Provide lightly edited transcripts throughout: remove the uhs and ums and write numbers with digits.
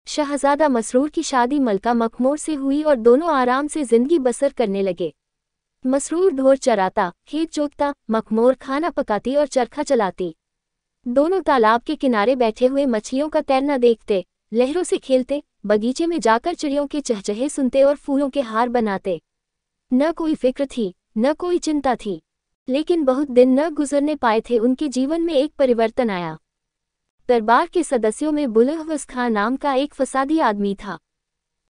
शहजादा मसरूर की शादी मलका मखमूर से हुई और दोनों आराम से जिंदगी बसर करने लगे। मसरूर ढोर चराता, खेत जोतता, मखमूर खाना पकाती और चरखा चलाती। दोनों तालाब के किनारे बैठे हुए मछलियों का तैरना देखते, लहरों से खेलते, बगीचे में जाकर चिड़ियों के चहचहे सुनते और फूलों के हार बनाते। न कोई फिक्र थी, न कोई चिंता थी। लेकिन बहुत दिन न गुजरने पाए थे, उनके जीवन में एक परिवर्तन आया। दरबार के सदस्यों में बुलहवस खां नाम का एक फसादी आदमी था।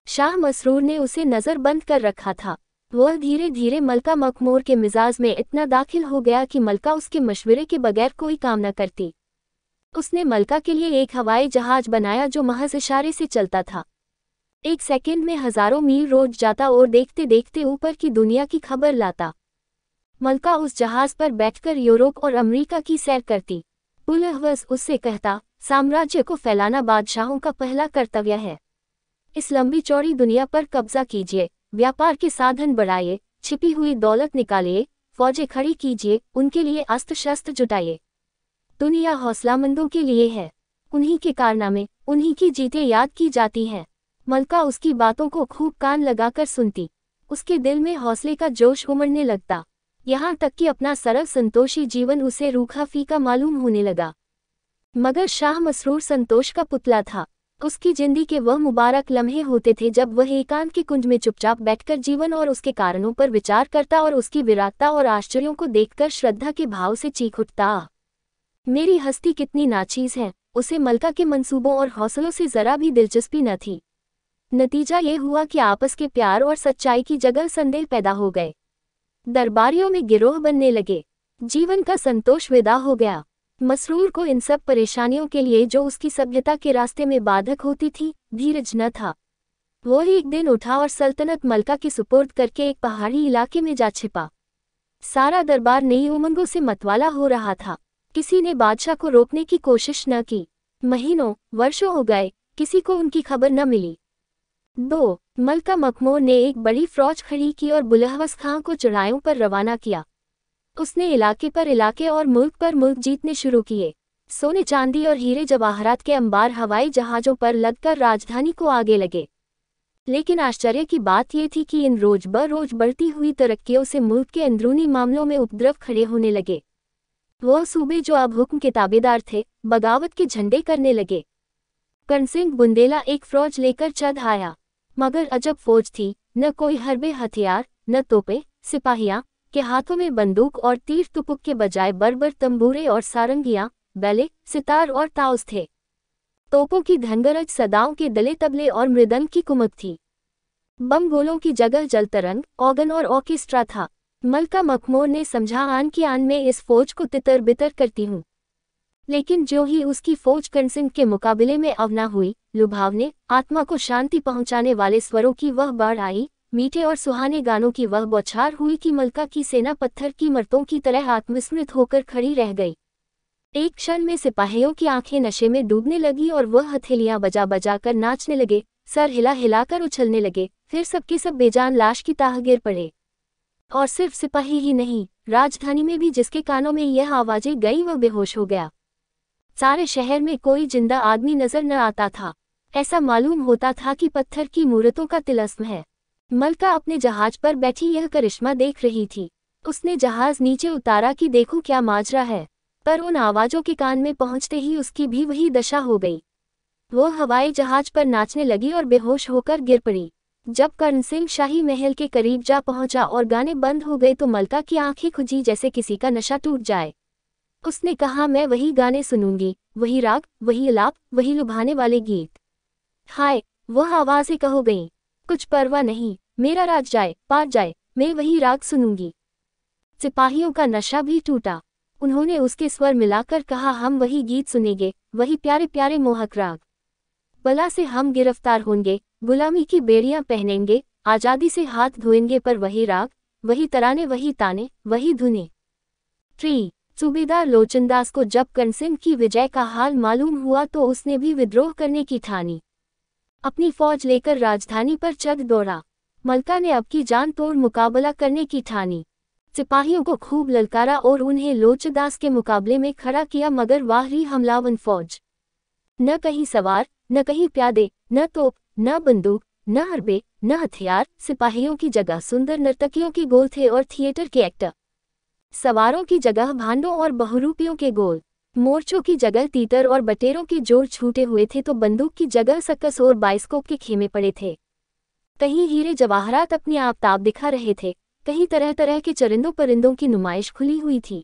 शाह मसरूर ने उसे नज़रबंद कर रखा था। वह धीरे धीरे मलका मखमूर के मिजाज में इतना दाखिल हो गया कि मलका उसके मशवरे के बगैर कोई काम न करती। उसने मलका के लिए एक हवाई जहाज बनाया जो महज इशारे से चलता था। एक सेकंड में हजारों मील रोज जाता और देखते देखते ऊपर की दुनिया की खबर लाता। मलका उस जहाज पर बैठकर यूरोप और अमेरिका की सैर करती। बुलहवस उससे कहता, साम्राज्य को फैलाना बादशाहों का पहला कर्तव्य है। इस लंबी चौड़ी दुनिया पर कब्जा कीजिए, व्यापार के साधन बढ़ाइए, छिपी हुई दौलत निकालिए, फौजें खड़ी कीजिए, उनके लिए अस्त्र शस्त्र जुटाइए। दुनिया हौसलामंदों के लिए है। उन्हीं के कारनामे, उन्हीं की जीतें याद की जाती हैं। मलका उसकी बातों को खूब कान लगाकर सुनती। उसके दिल में हौसले का जोश उमड़ने लगता, यहाँ तक कि अपना सरल संतोषी जीवन उसे रूखा फीका मालूम होने लगा। मगर शाह मसरूर संतोष का पुतला था। उसकी जिंदगी के वह मुबारक लम्हे होते थे जब वह एकांत के कुंज में चुपचाप बैठकर जीवन और उसके कारणों पर विचार करता और उसकी विराटता और आश्चर्यों को देखकर श्रद्धा के भाव से चीख उठता। मेरी हस्ती कितनी नाचीज है। उसे मलका के मंसूबों और हौसलों से जरा भी दिलचस्पी न थी। नतीजा ये हुआ कि आपस के प्यार और सच्चाई की जगह संदेह पैदा हो गए। दरबारियों में गिरोह बनने लगे। जीवन का संतोष विदा हो गया। मसरूर को इन सब परेशानियों के लिए, जो उसकी सभ्यता के रास्ते में बाधक होती थी, धीरज न था। वो एक दिन उठा और सल्तनत मलका के सुपुर्द करके एक पहाड़ी इलाके में जा छिपा। सारा दरबार नई उमंगों से मतवाला हो रहा था। किसी ने बादशाह को रोकने की कोशिश न की। महीनों वर्षों हो गए, किसी को उनकी खबर न मिली। मलका मखमूर ने एक बड़ी फौज खड़ी की और बुलहवस खां को चढ़ाइयों पर रवाना किया। उसने इलाके पर इलाके और मुल्क पर मुल्क जीतने शुरू किए। सोने चांदी और हीरे जवाहरात के अंबार हवाई जहाज़ों पर लदकर राजधानी को आगे लगे। लेकिन आश्चर्य की बात यह थी कि इन रोज ब रोज बढ़ती हुई तरक्कियों से मुल्क के अंदरूनी मामलों में उपद्रव खड़े होने लगे। वह सूबे जो अब हुक्म के ताबेदार थे, बगावत के झंडे करने लगे। कर्णसिंह बुंदेला एक फौज लेकर चढ़ आया, मगर अजब फौज थी। न कोई हरबे हथियार, न तोपे, सिपाहियां के हाथों में बंदूक और तीर तुपुक के बजाय बरबर तंबूरे और सारंगियां, बैले, सितार और ताउस थे। तोपों की धनगरज, सदाओं के दले तबले और मृदंग की कुमक थी। बम गोलों की जगह जलतरंग, ऑर्गन और ऑर्केस्ट्रा था। मलका मखमूर ने समझा, आन की आन में इस फौज को तितर बितर करती हूँ। लेकिन जो ही उसकी फौज कर्णसिंह के मुकाबले में अवना हुई, लुभावने, आत्मा को शांति पहुंचाने वाले स्वरों की वह बाढ़ आई, मीठे और सुहाने गानों की वह बौछार हुई कि मलका की सेना पत्थर की इमारतों की तरह आत्मविस्मृत होकर खड़ी रह गई। एक क्षण में सिपाहियों की आंखें नशे में डूबने लगी और वह हथेलियां बजा बजा कर नाचने लगे, सर हिला हिलाकर उछलने लगे। फिर सबके सब बेजान लाश की ताह गिर पड़े। और सिर्फ सिपाही ही नहीं, राजधानी में भी जिसके कानों में यह आवाजें गई वह बेहोश हो गया। सारे शहर में कोई जिंदा आदमी नजर न आता था। ऐसा मालूम होता था कि पत्थर की मूर्तों का तिलस्म है। मलका अपने जहाज पर बैठी यह करिश्मा देख रही थी। उसने जहाज नीचे उतारा कि देखो क्या माजरा है, पर उन आवाजों के कान में पहुंचते ही उसकी भी वही दशा हो गई। वो हवाई जहाज पर नाचने लगी और बेहोश होकर गिर पड़ी। जब कर्णसिंह शाही महल के करीब जा पहुंचा और गाने बंद हो गए तो मलका की आंखें खुजी जैसे किसी का नशा टूट जाए। उसने कहा, मैं वही गाने सुनूंगी, वही राग, वही अलाप, वही लुभाने वाले गीत। हाय, वह आवाजें कहो गईं, कुछ परवाह नहीं, मेरा राज जाए पार जाए, मैं वही राग सुनूंगी। सिपाहियों का नशा भी टूटा। उन्होंने उसके स्वर मिलाकर कहा, हम वही गीत सुनेंगे, वही प्यारे प्यारे मोहक राग। बला से हम गिरफ्तार होंगे, गुलामी की बेड़ियां पहनेंगे, आजादी से हाथ धोएंगे, पर वही राग, वही तराने, वही ताने, वही धुने। सूबेदार लोचनदास को जब कर्णसिंह की विजय का हाल मालूम हुआ तो उसने भी विद्रोह करने की ठानी। अपनी फौज लेकर राजधानी पर चढ़ दौड़ा। मलका ने अब की जान तोड़ मुकाबला करने की ठानी। सिपाहियों को खूब ललकारा और उन्हें लोचनदास के मुकाबले में खड़ा किया, मगर वाह री हमलावन फौज। न कहीं सवार, न कहीं प्यादे, न तोप, न बंदूक, न हरबे, न हथियार। सिपाहियों की जगह सुंदर नर्तकियों के गोल थे और थिएटर के एक्टर। सवारों की जगह भांडों और बहुरूपियों के गोल। मोर्चों की जगह तीतर और बटेरों के जोड़ छूटे हुए थे तो बंदूक की जगह सकस और बाइस्कोप के खेमे पड़े थे। कहीं हीरे जवाहरात अपनी आफताब दिखा रहे थे, कहीं तरह तरह के चरिंदों परिंदों की नुमाइश खुली हुई थी।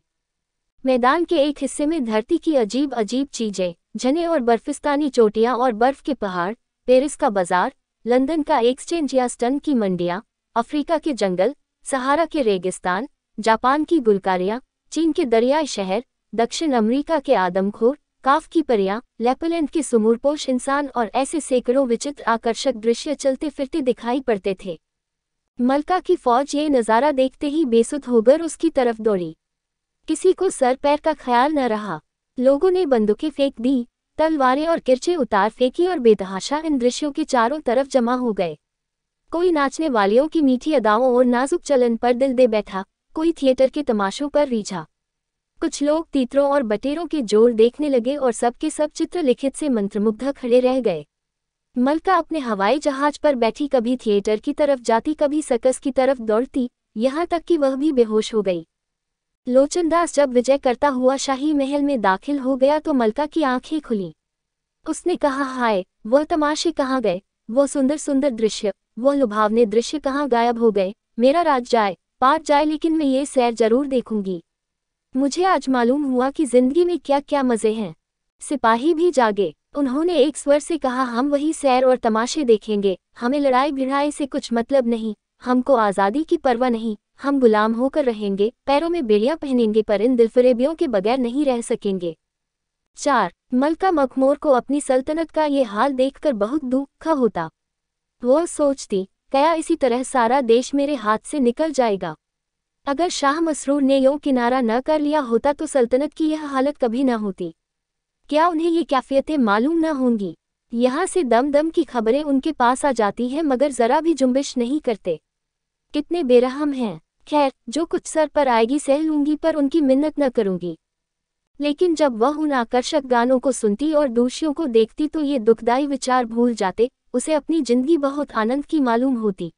मैदान के एक हिस्से में धरती की अजीब अजीब चीजें, झने और बर्फिस्तानी चोटियां और बर्फ के पहाड़, पेरिस का बाजार, लंदन का एक्सचेंज या स्टन की मंडियां, अफ्रीका के जंगल, सहारा के रेगिस्तान, जापान की गुलकारियां, चीन के दरियाई शहर, दक्षिण अमेरिका के आदमखोर, काफ की परियां, लेपलैंड के सुमूरपोश इंसान और ऐसे सैकड़ों विचित्र आकर्षक दृश्य चलते फिरते दिखाई पड़ते थे। मलका की फौज ये नज़ारा देखते ही बेसुध होकर उसकी तरफ दौड़ी। किसी को सर पैर का ख्याल न रहा। लोगों ने बंदूकें फेंक दी, तलवारें और किरचे उतार फेंकी और बेतहाशा इन दृश्यों के चारों तरफ जमा हो गए। कोई नाचने वालियों की मीठी अदाओं और नाजुक चलन पर दिल दे बैठा, कोई थिएटर के तमाशों पर रीझा। कुछ लोग तीतरों और बटेरों के जोड़ देखने लगे और सबके सब चित्र लिखित से मंत्रमुग्ध खड़े रह गए। मलका अपने हवाई जहाज पर बैठी कभी थिएटर की तरफ जाती, कभी सर्कस की तरफ दौड़ती, यहाँ तक कि वह भी बेहोश हो गई। लोचनदास जब विजय करता हुआ शाही महल में दाखिल हो गया तो मलका की आंखें खुली। उसने कहा, हाय, वह तमाशे कहाँ गए, वो सुंदर सुंदर दृश्य, वो लुभावने दृश्य कहाँ गायब हो गए। मेरा राज जाए पार जाए, लेकिन मैं ये सैर जरूर देखूंगी। मुझे आज मालूम हुआ कि जिंदगी में क्या क्या मजे हैं। सिपाही भी जागे। उन्होंने एक स्वर से कहा, हम वही सैर और तमाशे देखेंगे। हमें लड़ाई भिड़ाई से कुछ मतलब नहीं, हमको आज़ादी की परवाह नहीं। हम गुलाम होकर रहेंगे, पैरों में बेड़ियां पहनेंगे, पर इन दिलफरेबियों के बगैर नहीं रह सकेंगे। 4. मलका मखमूर को अपनी सल्तनत का ये हाल देखकर बहुत दुख होता। वो सोचती, क्या इसी तरह सारा देश मेरे हाथ से निकल जाएगा। अगर शाह मसरूर ने यूं किनारा न कर लिया होता तो सल्तनत की यह हालत कभी न होती। क्या उन्हें ये कैफियतें मालूम न होंगी। यहाँ से दम दम की खबरें उनके पास आ जाती हैं मगर जरा भी जुम्बिश नहीं करते। कितने बेरहम हैं। खैर, जो कुछ सर पर आएगी सह लूंगी, पर उनकी मिन्नत न करूंगी। लेकिन जब वह उन आकर्षक गानों को सुनती और दोषियों को देखती तो ये दुखदाई विचार भूल जाते। उसे अपनी जिंदगी बहुत आनंद की मालूम होती।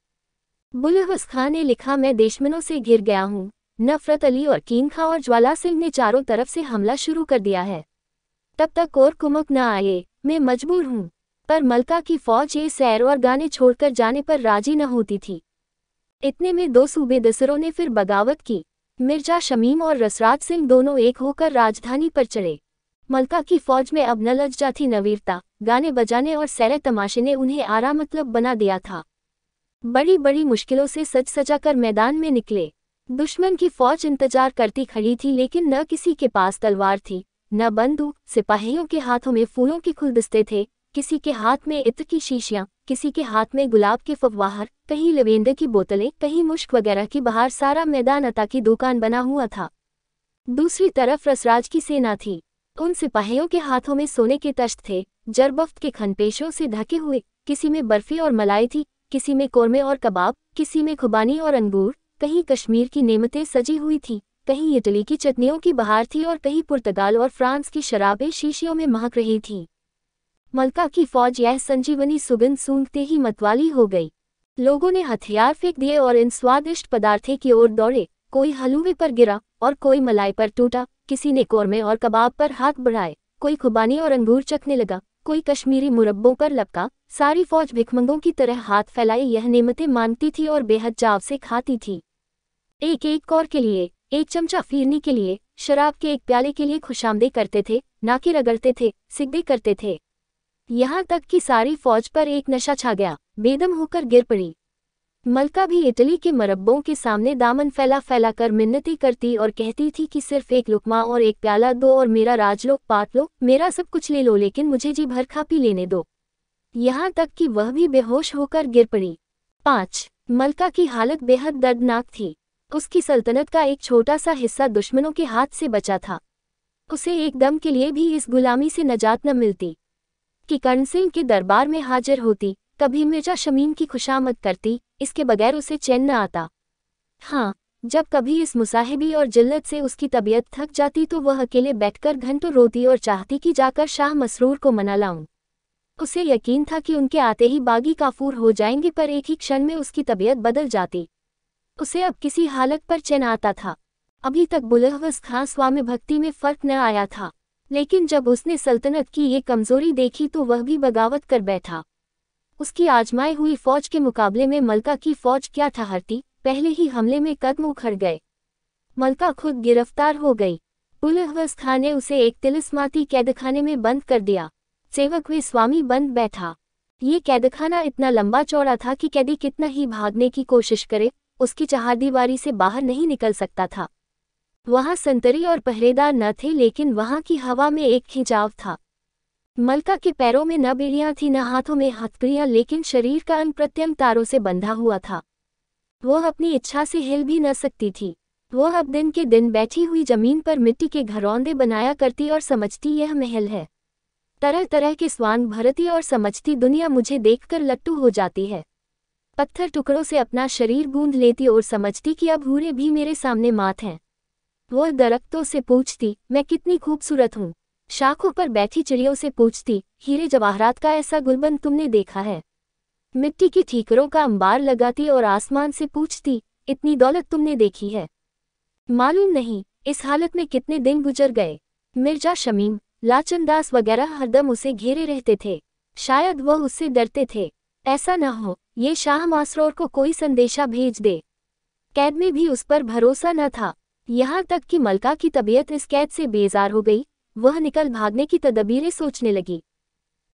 बुलहवस खां ने लिखा, मैं दुश्मनों से घिर गया हूँ। नफरत अली और कीन खां और ज्वाला सिंह ने चारों तरफ से हमला शुरू कर दिया है। तब तक और कुमक न आए, मैं मजबूर हूँ। पर मलका की फौज ये सैर और गाने छोड़कर जाने पर राजी न होती थी। इतने में 2 सूबेदारों ने फिर बगावत की। मिर्जा शमीम और रसराज सिंह दोनों एक होकर राजधानी पर चढ़े। मलका की फौज में अब न लज्जा थी न वीरता। गाने बजाने और सैर तमाशे ने उन्हें आरा मतलब बना दिया था। बड़ी बड़ी मुश्किलों से सज सजा कर मैदान में निकले। दुश्मन की फौज इंतजार करती खड़ी थी, लेकिन न किसी के पास तलवार थी न बंदूक। सिपाहियों के हाथों में फूलों के गुलदस्ते थे, किसी के हाथ में इत्र की शीशियां, किसी के हाथ में गुलाब के फव्वार, कहीं लवेंडर की बोतलें, कहीं मुश्क वगैरह की बहार। सारा मैदान अता की दुकान बना हुआ था। दूसरी तरफ रसराज की सेना थी। उन सिपाहियों के हाथों में सोने के तश्त थे, जरबफ्त के खनपेशों से ढके हुए। किसी में बर्फी और मलाई थी, किसी में कोरमे और कबाब, किसी में खुबानी और अंगूर। कहीं कश्मीर की नेमतें सजी हुई थी, कहीं इटली की चटनियों की बहार थी और कहीं पुर्तगाल और फ्रांस की शराबें शीशियों में महक रही थीं। मलका की फौज यह संजीवनी सुगंध सूंघते ही मतवाली हो गई। लोगों ने हथियार फेंक दिए और इन स्वादिष्ट पदार्थों की ओर दौड़े। कोई हलवे पर गिरा और कोई मलाई पर टूटा, किसी ने कोरमे और कबाब पर हाथ बढ़ाए, कोई खुबानी और अंगूर चखने लगा, कोई कश्मीरी मुरब्बों पर लपका। सारी फौज भिखमंगों की तरह हाथ फैलाए यह नेमतें मांगती थी और बेहद चाव से खाती थी। एक एक कौर के लिए, एक चमचा फिरनी के लिए, शराब के एक प्याले के लिए खुशामदे करते थे, नाके रगड़ते थे, सिग्दे करते थे। यहाँ तक कि सारी फौज पर एक नशा छा गया, बेदम होकर गिर पड़ी। मलका भी इटली के मरब्बों के सामने दामन फैला फैला कर मिन्नती करती और कहती थी कि सिर्फ एक लुकमा और एक प्याला दो और मेरा राजलोक पाट लो, मेरा सब कुछ ले लो, लेकिन मुझे जी भर खा पी लेने दो। यहाँ तक कि वह भी बेहोश होकर गिर पड़ी। 5. मलका की हालत बेहद दर्दनाक थी। उसकी सल्तनत का एक छोटा सा हिस्सा दुश्मनों के हाथ से बचा था। उसे एक दम के लिए भी इस गुलामी से नजात न मिलती कि कर्ण सिंह के दरबार में हाजिर होती, कभी मिर्जा शमीम की खुशामद करती, इसके बगैर उसे चैन न आता। हाँ, जब कभी इस मुसाहिबी और जिल्लत से उसकी तबीयत थक जाती तो वह अकेले बैठकर घंटों रोती और चाहती कि जाकर शाह मसरूर को मना लाऊं। उसे यकीन था कि उनके आते ही बागी काफूर हो जाएंगे, पर एक ही क्षण में उसकी तबीयत बदल जाती। उसे अब किसी हालत पर चैन आता था। अभी तक बुलहवस खां स्वामी भक्ति में फर्क न आया था, लेकिन जब उसने सल्तनत की ये कमजोरी देखी तो वह भी बगावत कर बैठा। उसकी आजमाई हुई फौज के मुकाबले में मलका की फौज क्या ठहरती, पहले ही हमले में कदम उखड़ गए। मलका खुद गिरफ्तार हो गई। बुलहवस खां ने उसे एक तिलिस्माती कैदखाने में बंद कर दिया। सेवक वे स्वामी बंद बैठा। ये कैदखाना इतना लंबा चौड़ा था कि कैदी कितना ही भागने की कोशिश करे, उसकी चहारदीवारी से बाहर नहीं निकल सकता था। वहां संतरी और पहरेदार न थे, लेकिन वहां की हवा में एक खिंचाव था। मलका के पैरों में न बेड़ियां थी न हाथों में हथकड़ियां, लेकिन शरीर का अंग प्रत्यंग तारों से बंधा हुआ था। वह अपनी इच्छा से हिल भी न सकती थी। वह अब दिन के दिन बैठी हुई जमीन पर मिट्टी के घरौंदे बनाया करती और समझती यह महल है। तरह तरह के स्वांग भरती और समझती दुनिया मुझे देखकर लट्टू हो जाती है। पत्थर टुकड़ों से अपना शरीर गूंद लेती और समझती कि अब हूरे भी मेरे सामने मात हैं। वह दरख्तों से पूछती, मैं कितनी खूबसूरत हूँ। शाखों पर बैठी चिड़ियों से पूछती, हीरे जवाहरात का ऐसा गुलबंद तुमने देखा है। मिट्टी की ठीकरों का अंबार लगाती और आसमान से पूछती, इतनी दौलत तुमने देखी है। मालूम नहीं इस हालत में कितने दिन गुजर गए। मिर्जा शमीम, लाचनदास वगैरह हरदम उसे घेरे रहते थे। शायद वह उससे डरते थे, ऐसा न हो ये शाह मासरोर को कोई संदेशा भेज दे। कैद में भी उस पर भरोसा न था। यहाँ तक कि मलका की तबीयत इस कैद से बेजार हो गई। वह निकल भागने की तदबीरें सोचने लगी।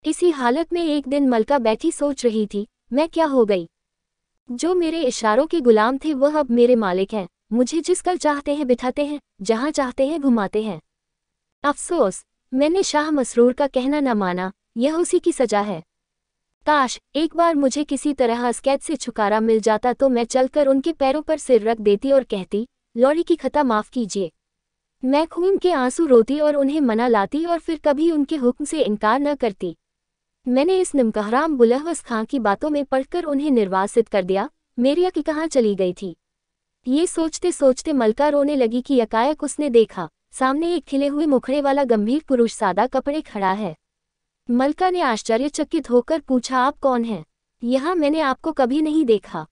इसी हालत में एक दिन मलका बैठी सोच रही थी, मैं क्या हो गई। जो मेरे इशारों के गुलाम थे वह अब मेरे मालिक हैं। मुझे जिस कल चाहते हैं बिठाते हैं, जहां चाहते हैं घुमाते हैं। अफसोस, मैंने शाह मसरूर का कहना न माना, यह उसी की सजा है। काश एक बार मुझे किसी तरह इस कैद से छुटकारा मिल जाता तो मैं चलकर उनके पैरों पर सिर रख देती और कहती, लौड़ी की खता माफ कीजिए। मैं खून के आंसू रोती और उन्हें मना लाती और फिर कभी उनके हुक्म से इनकार न करती। मैंने इस निमकहराम बुलहवस खां की बातों में पढ़कर उन्हें निर्वासित कर दिया। मेरी अक्ल कहाँ चली गई थी। ये सोचते सोचते मलका रोने लगी कि यकायक उसने देखा, सामने एक खिले हुए मुखड़े वाला गंभीर पुरुष सादा कपड़े खड़ा है। मलका ने आश्चर्यचकित होकर पूछा, आप कौन हैं? यहाँ मैंने आपको कभी नहीं देखा।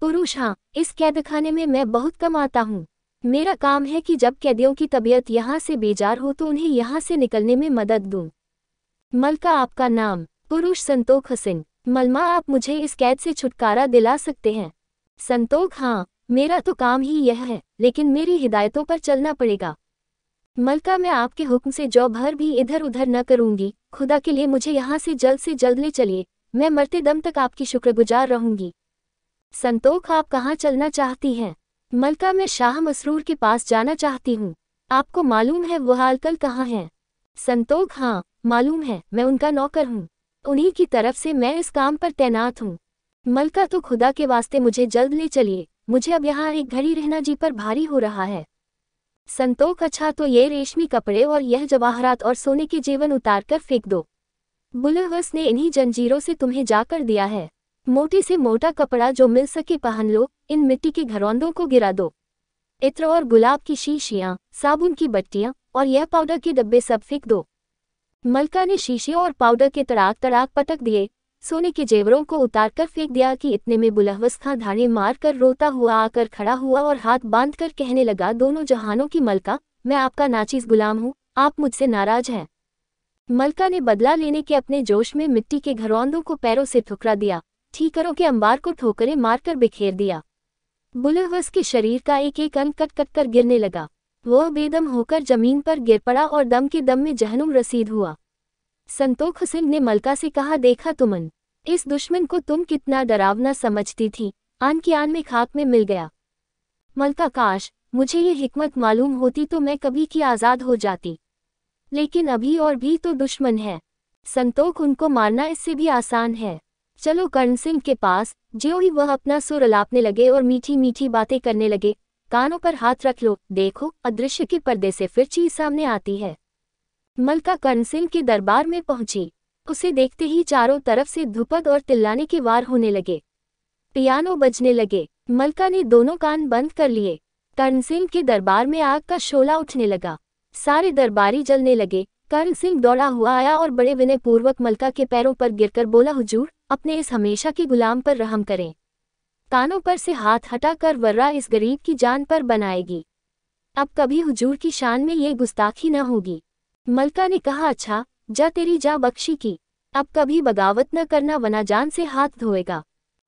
पुरुष, हाँ, इस कैदखाने में मैं बहुत कम आता हूँ। मेरा काम है कि जब कैदियों की तबीयत यहाँ से बेजार हो तो उन्हें यहाँ से निकलने में मदद दूँ। मलका, आपका नाम? पुरुष, संतोख हसन। मलमा, आप मुझे इस कैद से छुटकारा दिला सकते हैं? संतोख, हाँ, मेरा तो काम ही यह है, लेकिन मेरी हिदायतों पर चलना पड़ेगा। मलका, मैं आपके हुक्म से जौ भर भी इधर उधर न करूंगी। खुदा के लिए मुझे यहाँ से जल्द ले चलिए। मैं मरते दम तक आपकी शुक्रगुजार रहूंगी। संतोख, आप कहाँ चलना चाहती हैं? मलका, मैं शाह मसरूर के पास जाना चाहती हूँ। आपको मालूम है वह आजकल कहाँ हैं? संतोख, हाँ, मालूम है, मैं उनका नौकर हूँ। उन्हीं की तरफ से मैं इस काम पर तैनात हूँ। मलका, तो खुदा के वास्ते मुझे जल्द ले चलिए। मुझे अब यहाँ एक घड़ी रहना जी पर भारी हो रहा है। संतोख, अच्छा, तो ये रेशमी कपड़े और यह जवाहरात और सोने के जेवन उतार कर फेंक दो। बुलहवस ने इन्हीं जंजीरों से तुम्हें जाकर दिया है। मोटे से मोटा कपड़ा जो मिल सके पहन लो। इन मिट्टी के घरौंदों को गिरा दो। इत्र और गुलाब की शीशियां, साबुन की बट्टियां और यह पाउडर के डब्बे सब फेंक दो। मलका ने शीशे और पाउडर के तड़ाक तड़ाक पटक दिए। सोने के जेवरों को उतारकर फेंक दिया कि इतने में बुलहवस खां धाड़े मार कर रोता हुआ आकर खड़ा हुआ और हाथ बांध कर कहने लगा, दोनों जहानों की मलका, मैं आपका नाचीज गुलाम हूँ। आप मुझसे नाराज हैं। मलका ने बदला लेने के अपने जोश में मिट्टी के घरौंदों को पैरों से ठुकरा दिया। ठीकरों के अंबार को ठोकरें मारकर बिखेर दिया। बुलहवस के शरीर का एक एक अंग कट कट कर गिरने लगा। वह बेदम होकर जमीन पर गिर पड़ा और दम के दम में जहनुम रसीद हुआ। संतोख हसन ने मलका से कहा, देखा तुमन, इस दुश्मन को तुम कितना डरावना समझती थी, आन की आन में खाक में मिल गया। मलका, काश मुझे ये हिकमत मालूम होती तो मैं कभी की आज़ाद हो जाती, लेकिन अभी और भी तो दुश्मन है। संतोख, उनको मारना इससे भी आसान है। चलो कर्ण सिंह के पास। ज्यों ही वह अपना सुर अलापने लगे और मीठी मीठी बातें करने लगे, कानों पर हाथ रख लो, देखो अदृश्य के पर्दे से फिर चीज सामने आती है। मलका कर्ण सिंह के दरबार में पहुंची। उसे देखते ही चारों तरफ से धुपद और तिल्लाने के वार होने लगे। पियानो बजने लगे। मलका ने दोनों कान बंद कर लिए। कर्ण सिंह के दरबार में आग का शोला उठने लगा। सारे दरबारी जलने लगे। कर्ण सिंह दौड़ा हुआ आया और बड़े विनय पूर्वक मलका के पैरों पर गिरकर बोला, हुजूर, अपने इस हमेशा के गुलाम पर रहम करें। कानों पर से हाथ हटाकर वर्रा इस गरीब की जान पर बनाएगी। अब कभी हुजूर की शान में ये गुस्ताखी न होगी। मलका ने कहा, अच्छा, जा तेरी जा बख्शी की, अब कभी बगावत न करना वरना जान से हाथ धोएगा।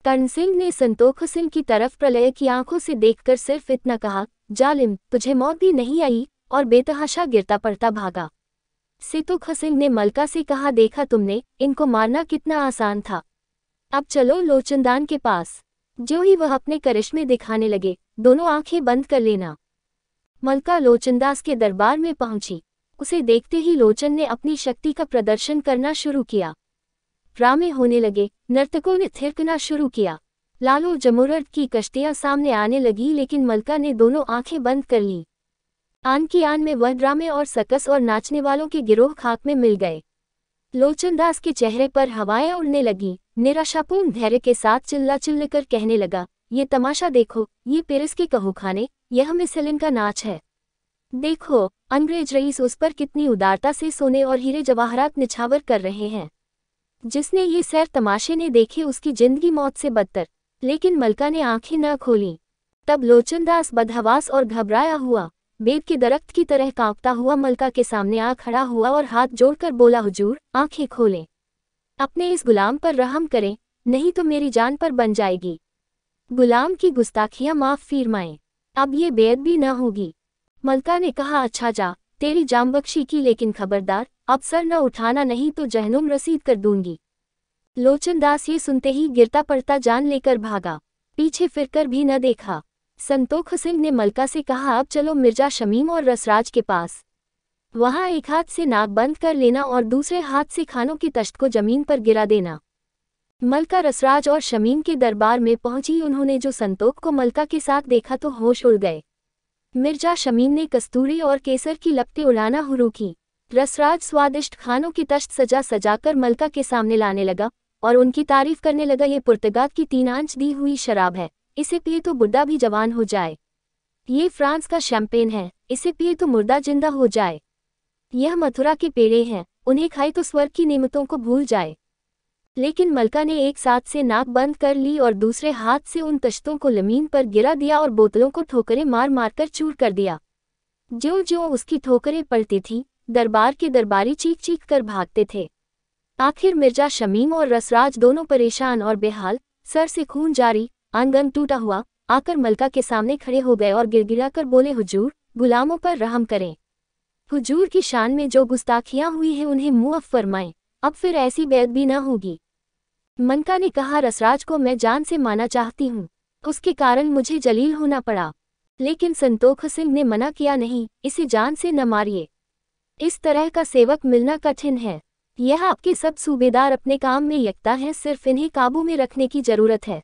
कर्ण सिंह ने संतोख सिंह की तरफ प्रलय की आंखों से देखकर सिर्फ इतना कहा, जालिम, तुझे मौत भी नहीं आई, और बेतहाशा गिरता पड़ता भागा। संतोख सिंह ने मलका से कहा, देखा तुमने, इनको मारना कितना आसान था। अब चलो लोचनदान के पास। जो ही वह अपने करिश्मे दिखाने लगे, दोनों आंखें बंद कर लेना। मलका लोचनदास के दरबार में पहुंची। उसे देखते ही लोचन ने अपनी शक्ति का प्रदर्शन करना शुरू किया। ड्रामे होने लगे, नर्तकों ने थिरकना शुरू किया। लालो जमुरद की कश्तियां सामने आने लगी, लेकिन मलका ने दोनों आंखें बंद कर ली। आन की आन में वह ड्रामे और सकस और नाचने वालों के गिरोह खाक में मिल गए। लोचनदास के चेहरे पर हवाएं उड़ने लगी। निराशापूर्ण धैर्य के साथ चिल्ला चिल्लाकर कहने लगा, ये तमाशा देखो, ये पेरिस के कहूखाने, यह मिसलिन का नाच है। देखो, अंग्रेज रईस उस पर कितनी उदारता से सोने और हीरे जवाहरात निछावर कर रहे हैं। जिसने ये सैर तमाशे ने देखे उसकी जिंदगी मौत से बदतर। लेकिन मलका ने आंखें न खोलीं। तब लोचनदास बदहवास और घबराया हुआ, बेर के दरख्त की तरह कांपता हुआ मलका के सामने आ खड़ा हुआ और हाथ जोड़कर बोला, हुजूर, आंखें खोलें, अपने इस गुलाम पर रहम करें, नहीं तो मेरी जान पर बन जाएगी। गुलाम की गुस्ताखियां माफ फरमाएं, अब ये बेअदबी न होगी। मलका ने कहा, अच्छा जा, तेरी जान बख्शी की, लेकिन खबरदार, अब सर न उठाना, नहीं तो जहनुम रसीद कर दूंगी। लोचनदास ये सुनते ही गिरता पड़ता जान लेकर भागा, पीछे फिरकर भी न देखा। संतोख सिंह ने मलका से कहा, अब चलो मिर्जा शमीम और रसराज के पास। वहां एक हाथ से नाक बंद कर लेना और दूसरे हाथ से खानों की तश्त को जमीन पर गिरा देना। मलका रसराज और शमीम के दरबार में पहुंची। उन्होंने जो संतोख को मलका के साथ देखा तो होश उड़ गए। मिर्जा शमीम ने कस्तूरी और केसर की लपटें उड़ाना शुरू की। रसराज स्वादिष्ट खानों की तश्त सजा सजाकर मलका के सामने लाने लगा और उनकी तारीफ करने लगा, ये पुर्तगाल की 3 आंच दी हुई शराब है, इसे पिए तो बुढ़ा भी जवान हो जाए। ये फ्रांस का शैंपेन है, इसे पिए तो मुर्दा जिंदा हो जाए। यह मथुरा के पेड़े हैं, उन्हें खाए तो स्वर्ग की नेमतों को भूल जाए। लेकिन मलका ने एक साथ से नाक बंद कर ली और दूसरे हाथ से उन तश्तों को जमीन पर गिरा दिया और बोतलों को ठोकरें मार मार कर चूर कर दिया। ज्यों ज्यों उसकी ठोकरें पड़ती थीं, दरबार के दरबारी चीख चीख कर भागते थे। आखिर मिर्जा शमीम और रसराज दोनों परेशान और बेहाल, सर से खून जारी, आंगन टूटा हुआ, आकर मलका के सामने खड़े हो गए और गिड़गिड़ाकर बोले, हुजूर, गुलामों पर रहम करें। हुजूर की शान में जो गुस्ताखियां हुई हैं उन्हें मुआफ फरमाएं, अब फिर ऐसी बेअदबी न होगी। मलका ने कहा, रसराज को मैं जान से माना चाहती हूँ, उसके कारण मुझे जलील होना पड़ा। लेकिन संतोख सिंह ने मना किया, नहीं, इसे जान से न मारिए, इस तरह का सेवक मिलना कठिन है। यह आपके सब सूबेदार अपने काम में यकता हैं, सिर्फ इन्हें काबू में रखने की जरूरत है।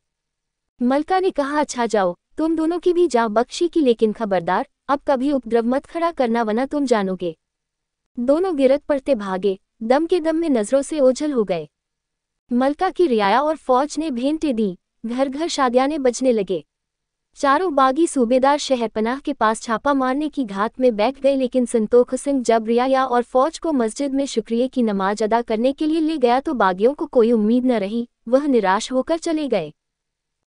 मलका ने कहा, अच्छा जाओ, तुम दोनों की भी जान बख्शी की, लेकिन खबरदार, अब कभी उपद्रव मत खड़ा करना वरना तुम जानोगे। दोनों गिरत पड़ते भागे, दम के दम में नजरों से ओझल हो गए। मलका की रियाया और फौज ने भेंटें दी, घर घर शादियाने बजने लगे। चारों बागी सूबेदार शहरपनाह के पास छापा मारने की घात में बैठ गए। लेकिन संतोख सिंह जब रियाया और फौज को मस्जिद में शुक्रिया की नमाज अदा करने के लिए ले गया तो बागियों को कोई उम्मीद न रही, वह निराश होकर चले गए।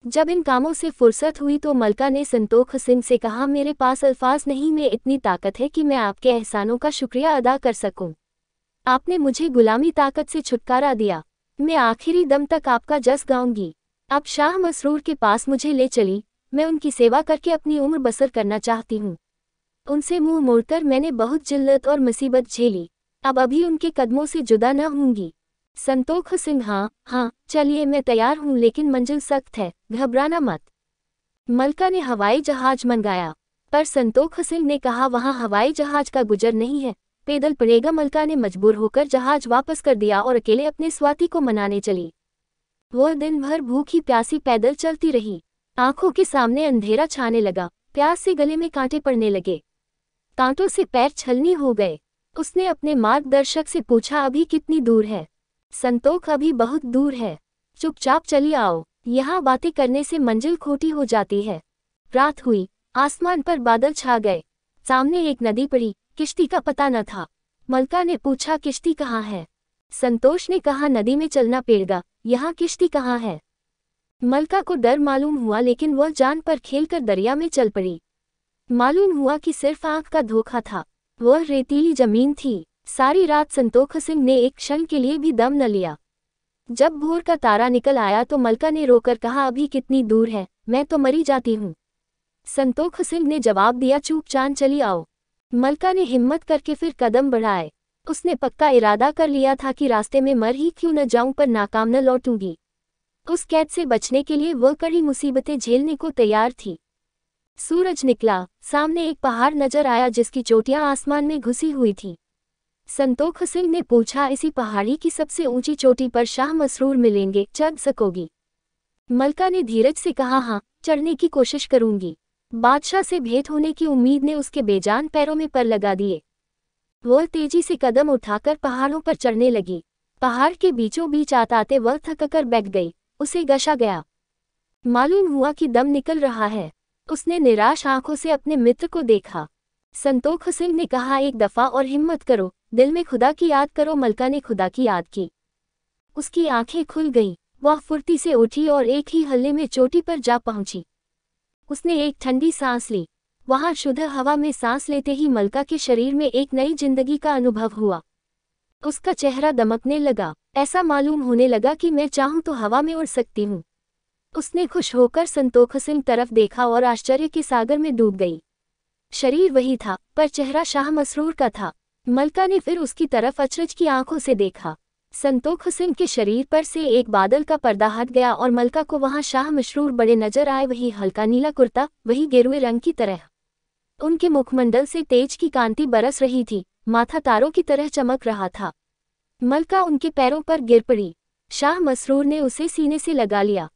जब इन कामों से फुर्सत हुई तो मलका ने संतोख सिंह से कहा, मेरे पास अल्फाज नहीं, में इतनी ताकत है कि मैं आपके एहसानों का शुक्रिया अदा कर सकूं। आपने मुझे गुलामी ताकत से छुटकारा दिया, मैं आखिरी दम तक आपका जस गाऊंगी। अब शाह मसरूर के पास मुझे ले चली, मैं उनकी सेवा करके अपनी उम्र बसर करना चाहती हूँ। उनसे मुंह मोड़कर मैंने बहुत जिल्लत और मुसीबत झेली, अब अभी उनके कदमों से जुदा न होंगी। संतोख सिंह, हाँ, चलिए, मैं तैयार हूँ, लेकिन मंजिल सख्त है, घबराना मत। मलका ने हवाई जहाज मंगाया, पर संतोख सिंह ने कहा, वहाँ हवाई जहाज का गुजर नहीं है, पैदल पड़ेगा। मलका ने मजबूर होकर जहाज वापस कर दिया और अकेले अपने स्वाति को मनाने चली। वह दिन भर भूखी प्यासी पैदल चलती रही। आंखों के सामने अंधेरा छाने लगा, प्यास से गले में कांटे पड़ने लगे, कांटों से पैर छलनी हो गए। उसने अपने मार्गदर्शक से पूछा, अभी कितनी दूर है? संतोख, अभी बहुत दूर है, चुपचाप चली आओ, यहाँ बातें करने से मंजिल खोटी हो जाती है। रात हुई, आसमान पर बादल छा गए, सामने एक नदी पड़ी, किश्ती का पता न था। मलका ने पूछा, किश्ती कहाँ है? संतोष ने कहा, नदी में चलना पड़ेगा, यहाँ किश्ती कहाँ है? मलका को डर मालूम हुआ, लेकिन वह जान पर खेलकर दरिया में चल पड़ी। मालूम हुआ कि सिर्फ आंख का धोखा था, वह रेतीली जमीन थी। सारी रात संतोख सिंह ने एक क्षण के लिए भी दम न लिया। जब भोर का तारा निकल आया तो मलका ने रोकर कहा, अभी कितनी दूर है, मैं तो मरी जाती हूँ। संतोख सिंह ने जवाब दिया, चूप चांद चली आओ। मलका ने हिम्मत करके फिर कदम बढ़ाए। उसने पक्का इरादा कर लिया था कि रास्ते में मर ही क्यों न जाऊं, पर नाकाम न लौटूंगी। उस कैद से बचने के लिए वह कड़ी मुसीबतें झेलने को तैयार थी। सूरज निकला, सामने एक पहाड़ नजर आया जिसकी चोटियां आसमान में घुसी हुई थी। संतोख सिंह ने पूछा, इसी पहाड़ी की सबसे ऊंची चोटी पर शाह मसरूर मिलेंगे, चढ़ सकोगी? मलका ने धीरज से कहा, हाँ, चढ़ने की कोशिश करूंगी। बादशाह से भेंट होने की उम्मीद ने उसके बेजान पैरों में पर लगा दिए। वह तेजी से कदम उठाकर पहाड़ों पर चढ़ने लगी। पहाड़ के बीचों बीच आते वह थककर बैठ गई। उसे गशा गया। मालूम हुआ कि दम निकल रहा है। उसने निराश आंखों से अपने मित्र को देखा। संतोख सिंह ने कहा, एक दफा और हिम्मत करो, दिल में खुदा की याद करो। मलका ने खुदा की याद की। उसकी आंखें खुल गईं। वह फुर्ती से उठी और एक ही हल्ले में चोटी पर जा पहुंची। उसने एक ठंडी सांस ली। वहां शुद्ध हवा में सांस लेते ही मलका के शरीर में एक नई जिंदगी का अनुभव हुआ। उसका चेहरा दमकने लगा। ऐसा मालूम होने लगा कि मैं चाहूं तो हवा में उड़ सकती हूं। उसने खुश होकर संतोख सिंह तरफ देखा और आश्चर्य के सागर में डूब गई। शरीर वही था, पर चेहरा शाह मसरूर का था। मलका ने फिर उसकी तरफ अचरज की आंखों से देखा। संतोख सिंह के शरीर पर से एक बादल का पर्दा हट गया और मलका को वहां शाह मसरूर बड़े नजर आए। वही हल्का नीला कुर्ता, वही गेरुए रंग की तरह। उनके मुखमंडल से तेज की कांति बरस रही थी। माथा तारों की तरह चमक रहा था। मलका उनके पैरों पर गिर पड़ी। शाह मसरूर ने उसे सीने से लगा लिया।